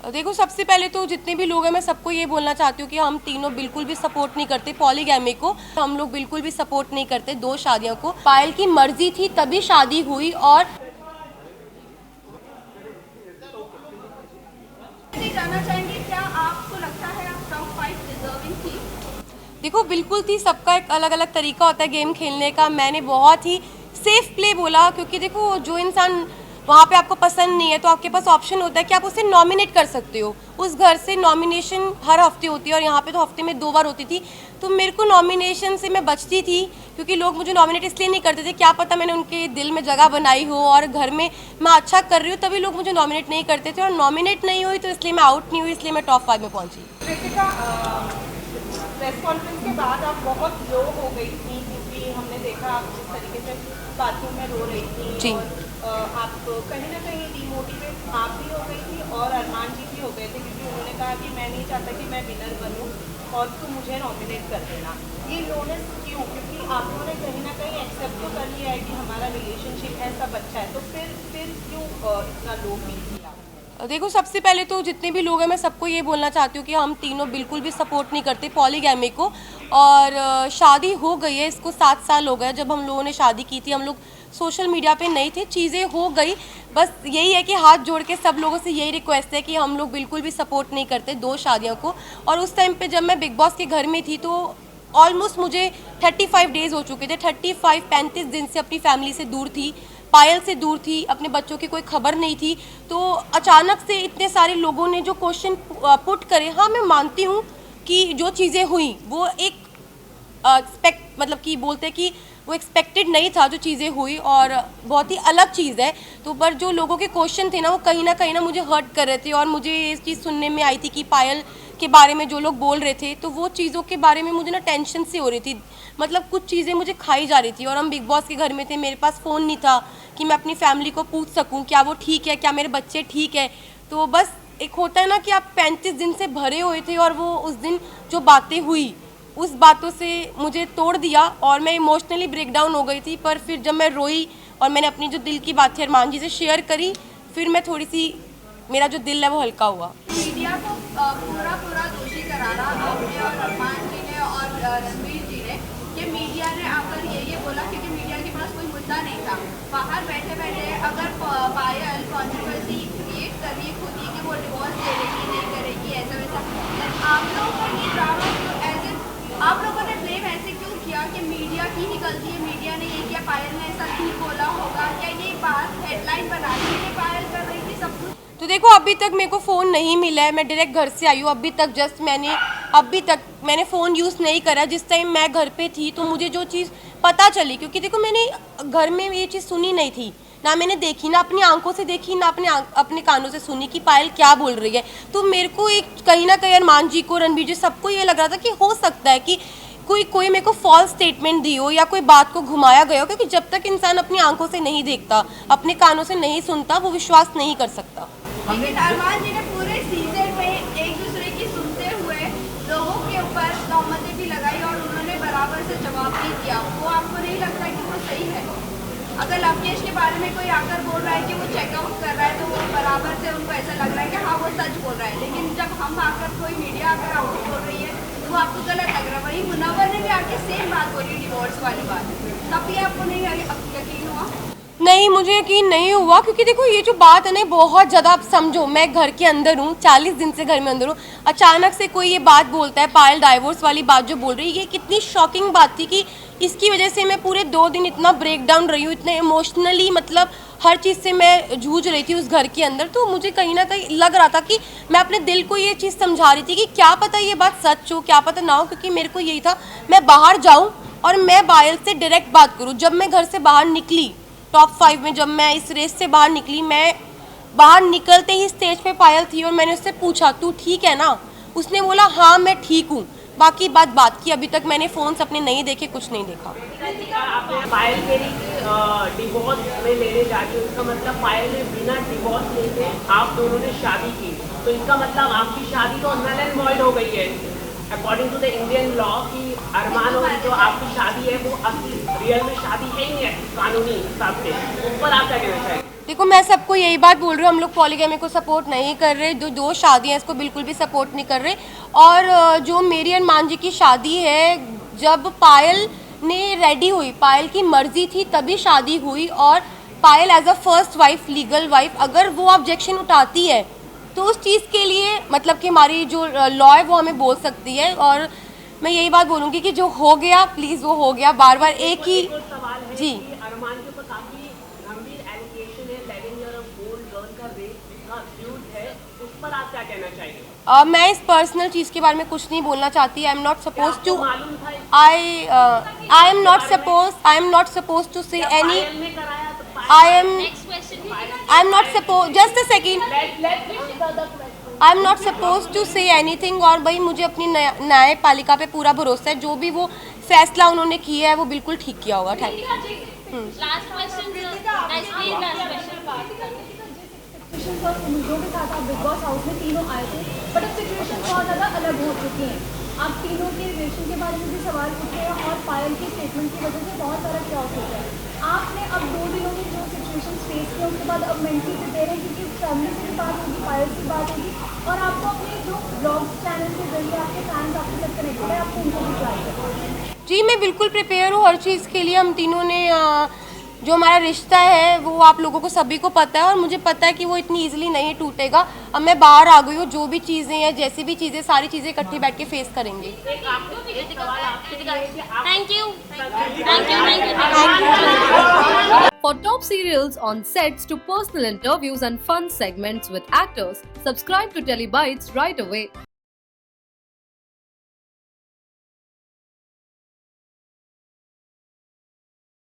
देखो, सबसे पहले तो जितने भी लोग हैं मैं सबको ये बोलना चाहती हूँ कि हम तीनों बिल्कुल भी सपोर्ट नहीं करते पॉलीगैमी को। हम लोग बिल्कुल भी सपोर्ट नहीं करते दो शादियों को। पायल की मर्जी थी तभी शादी हुई। और जानना चाहेंगे, क्या आपको लगता है आप टॉप 5 डिजर्विंग थी? देखो, बिल्कुल थी। सबका एक अलग अलग तरीका होता है गेम खेलने का। मैंने बहुत ही सेफ प्ले बोला, क्योंकि देखो जो इंसान वहाँ पे आपको पसंद नहीं है तो आपके पास ऑप्शन होता है कि आप उसे नॉमिनेट कर सकते हो। उस घर से नॉमिनेशन हर हफ्ते होती है और यहाँ पे तो हफ्ते में 2 बार होती थी। तो मेरे को नॉमिनेशन से मैं बचती थी, क्योंकि लोग मुझे नॉमिनेट इसलिए नहीं करते थे, क्या पता मैंने उनके दिल में जगह बनाई हो और घर में मैं अच्छा कर रही हूँ तभी लोग मुझे नॉमिनेट नहीं करते थे। और नॉमिनेट नहीं हुई तो इसलिए मैं आउट नहीं हुई, इसलिए मैं टॉप 5 में पहुँची। प्रेस कॉन्फ्रेंस के बाद आप बहुत लो हो गई थी, क्योंकि हमने देखा आप जिस तरीके से बाथरूम में रो रही थी जी। और आप कहीं ना कहीं डिमोटिवेट आप भी हो गई थी और अरमान जी भी हो गए थे, क्योंकि उन्होंने कहा कि मैं नहीं चाहता कि मैं विनर बनूं और तुम मुझे नॉमिनेट कर देना। ये लोनेस क्यों? क्योंकि आप लोगों ने कहीं ना कहीं एक्सेप्ट तो कर लिया है कि हमारा रिलेशनशिप है, सब अच्छा है, तो फिर क्यों इतना लो फील किया? देखो, सबसे पहले तो जितने भी लोग हैं मैं सबको ये बोलना चाहती हूँ कि हम तीनों बिल्कुल भी सपोर्ट नहीं करते पॉलीगैमी को। और शादी हो गई है, इसको 7 साल हो गए। जब हम लोगों ने शादी की थी हम लोग सोशल मीडिया पे नहीं थे, चीज़ें हो गई। बस यही है कि हाथ जोड़ के सब लोगों से यही रिक्वेस्ट है कि हम लोग बिल्कुल भी सपोर्ट नहीं करते दो शादियों को। और उस टाइम पे जब मैं बिग बॉस के घर में थी तो ऑलमोस्ट मुझे 35 डेज़ हो चुके थे। 35 दिन से अपनी फैमिली से दूर थी, पायल से दूर थी, अपने बच्चों की कोई खबर नहीं थी। तो अचानक से इतने सारे लोगों ने जो क्वेश्चन पुट करे, हाँ मैं मानती हूँ कि जो चीज़ें हुई वो एक एक्सपेक्ट मतलब कि बोलते हैं कि वो एक्सपेक्टेड नहीं था जो चीज़ें हुई, और बहुत ही अलग चीज़ है। तो पर जो लोगों के क्वेश्चन थे ना वो कहीं ना मुझे हर्ट कर रहे थे। और मुझे ये चीज़ सुनने में आई थी कि पायल के बारे में जो लोग बोल रहे थे, तो वो चीज़ों के बारे में मुझे ना टेंशन सी हो रही थी। मतलब कुछ चीज़ें मुझे खाई जा रही थी। और हम बिग बॉस के घर में थे, मेरे पास फ़ोन नहीं था कि मैं अपनी फैमिली को पूछ सकूं क्या वो ठीक है, क्या मेरे बच्चे ठीक है। तो बस एक होता है ना कि आप 35 दिन से भरे हुए थे और वो उस दिन जो बातें हुई उस बातों से मुझे तोड़ दिया और मैं इमोशनली ब्रेकडाउन हो गई थी। पर फिर जब मैं रोई और मैंने अपनी जो दिल की बात थी अरमान जी से शेयर करी, फिर मैं थोड़ी सी, मेरा जो दिल है वो हल्का हुआ। मीडिया को पूरा दोषी करारा आपने और अरमान जी ने और रणवीर जी ने, कि मीडिया ने आकर ये बोला, क्योंकि मीडिया के पास कोई मुद्दा नहीं था। बाहर बैठे बैठे अगर पायल कॉन्ट्रोवर्सी क्रिएट कर रही है खुद ही कि वो डिवोर्स ले लेगी नहीं करेगी ऐसा वैसा, आप लोगों का ये ड्रामा क्यों आप लोगों ने ब्लेम ऐसे क्यों किया कि मीडिया की ही गलती है, मीडिया ने ये किया, पायल ने ऐसा नहीं बोला होगा? क्या ये बात हेडलाइन बना के लिए पायल कर रही थी सब कुछ? तो देखो, अभी तक मेरे को फ़ोन नहीं मिला है, मैं डायरेक्ट घर से आई हूँ। अभी तक मैंने फ़ोन यूज़ नहीं करा। जिस टाइम मैं घर पे थी तो मुझे जो चीज़ पता चली, क्योंकि देखो मैंने घर में ये चीज़ सुनी नहीं थी, ना मैंने देखी, ना अपनी आंखों से देखी, ना अपने कानों से सुनी कि पायल क्या बोल रही है। तो मेरे को एक कहीं ना कहीं अरमान जी को, रणबीर जी, सबको ये लग रहा था कि हो सकता है कि कोई मेरे को फॉल्स स्टेटमेंट दी हो या कोई बात को घुमाया गया हो, क्योंकि जब तक इंसान अपनी आंखों से नहीं देखता, अपने कानों से नहीं सुनता, वो विश्वास नहीं कर सकता। लेकिन अरमान जी ने पूरे सीजन में एक दूसरे की सुनते हुए लोगों के ऊपर तहमतें भी लगाई और उन्होंने बराबर से जवाब भी दिया। वो आपको नहीं लगता कि वो सही है? अगर लवकेश के बारे में कोई आकर बोल रहा है कि वो चेकआउट कर रहा है तो वो बराबर से उनको ऐसा लग रहा है कि हाँ वो सच बोल रहा है, लेकिन जब हम आकर कोई मीडिया आकर आपको बोल रही है तो आपको गलत लग रहा है। वही मुनव्वर ने भी आके सेम बात बोली, डिवोर्स वाली बात, तब भी आपको नहीं यकीन हुआ? नहीं, मुझे यकीन नहीं हुआ, क्योंकि देखो ये जो बात है ना बहुत ज़्यादा, आप समझो मैं घर के अंदर हूँ, 40 दिन से घर में अंदर हूँ, अचानक से कोई ये बात बोलता है, पायल डाइवोर्स वाली बात जो बोल रही है, ये कितनी शॉकिंग बात थी कि इसकी वजह से मैं पूरे 2 दिन इतना ब्रेक डाउन रही हूँ, इतने इमोशनली, मतलब हर चीज़ से मैं जूझ रही थी उस घर के अंदर। तो मुझे कहीं ना कहीं लग रहा था कि मैं अपने दिल को ये चीज़ समझा रही थी कि क्या पता ये बात सच हो, क्या पता ना हो, क्योंकि मेरे को यही था मैं बाहर जाऊँ और मैं पायल से डायरेक्ट बात करूँ। जब मैं घर से बाहर निकली टॉप 5 में, जब मैं इस रेस से बाहर निकली, मैं बाहर निकलते ही स्टेज पे पायल थी और मैंने उससे पूछा तू ठीक है ना? उसने बोला हाँ मैं ठीक हूँ। बाकी बात की। अभी तक मैंने फ़ोन्स अपने नहीं देखे, कुछ नहीं देखा। आपने पायल के डिवोर्स में लेने जाती हूँ, इसका मतलब पायल ने बिना डिवोर्स लेके आप दोनों ने शादी की, तो इसका मतलब आपकी शादी तो नल एंड वॉइड हो गई है according to the Indian law कि अरमान और जो आपकी शादी है वो असली रियल में शादी है ही नहीं है कानूनी हिसाब से। ऊपर आप क्या कहना चाहेंगे? देखो मैं सबको यही बात बोल रही हूँ, हम लोग पॉलीगैमी को सपोर्ट नहीं कर रहे, जो दो शादियाँ इसको बिल्कुल भी सपोर्ट नहीं कर रहे। और जो मेरी अरमान जी की शादी है, जब पायल ने रेडी हुई, पायल की मर्जी थी तभी शादी हुई, और Payal as a first wife, legal wife, अगर वो ऑब्जेक्शन उठाती है तो उस चीज़ के लिए मतलब कि हमारी जो लॉ है वो हमें बोल सकती है। और मैं यही बात बोलूँगी कि जो हो गया प्लीज़ वो हो गया, बार बार एक ही एक और सवाल है जी। कि अरमान के ऊपर काफी गंभीर एलिगेशन है, 11 ईयर ऑफ ओल्ड गर्ल का रेप का अक्यूज है, उस पर आप क्या कहना चाहेंगे? मैं इस पर्सनल चीज़ के बारे में कुछ नहीं बोलना चाहती। I am not suppose to, मालूम था I am not suppose to say any, Payal ने कराया तो I am not suppose, just a second, I am not suppose to say anything. और भाई मुझे अपनी न्यायपालिका पे पूरा भरोसा है, जो भी वो फैसला उन्होंने किया है वो बिल्कुल ठीक किया होगा। Thank you. Last question, last question. Situations और उम्मीदों के साथ आप बिग बॉस हाउस में तीनों आए थे, बट अब सिचुएशन बहुत ज़्यादा अलग हो चुकी हैं। आप तीनों के रिलेशन के बारे में भी सवाल पूछ रहे हैं और पायल के स्टेटमेंट की वजह से बहुत सारा क्रॉस हो गया है। आपने अब 2 दिनों में जो सिचुएशन फेस किया उसके बाद अब मेंटली प्रिपेयर है, क्योंकि फैमिली से भी बात होगी, पायल से बात होगी, और आपको अपने जो ब्लॉग्स चैनल के जरिए आपके फैंस आपके साथ कनेक्टेड है, आपको उनको भी ट्राई करना है। जी मैं बिल्कुल प्रिपेयर हूँ हर चीज़ के लिए। हम तीनों ने जो हमारा रिश्ता है वो आप लोगों को सभी को पता है, और मुझे पता है कि वो इतनी इजीली नहीं टूटेगा। अब मैं बाहर आ गई हूँ, जो भी चीज़ें हैं, जैसी भी चीज़ें, सारी चीज़ें इकट्ठी बैठ के फेस करेंगे। Thank you, thank you. For top serials on sets to personal interviews and fun segments with actors, subscribe to Telebytes right away.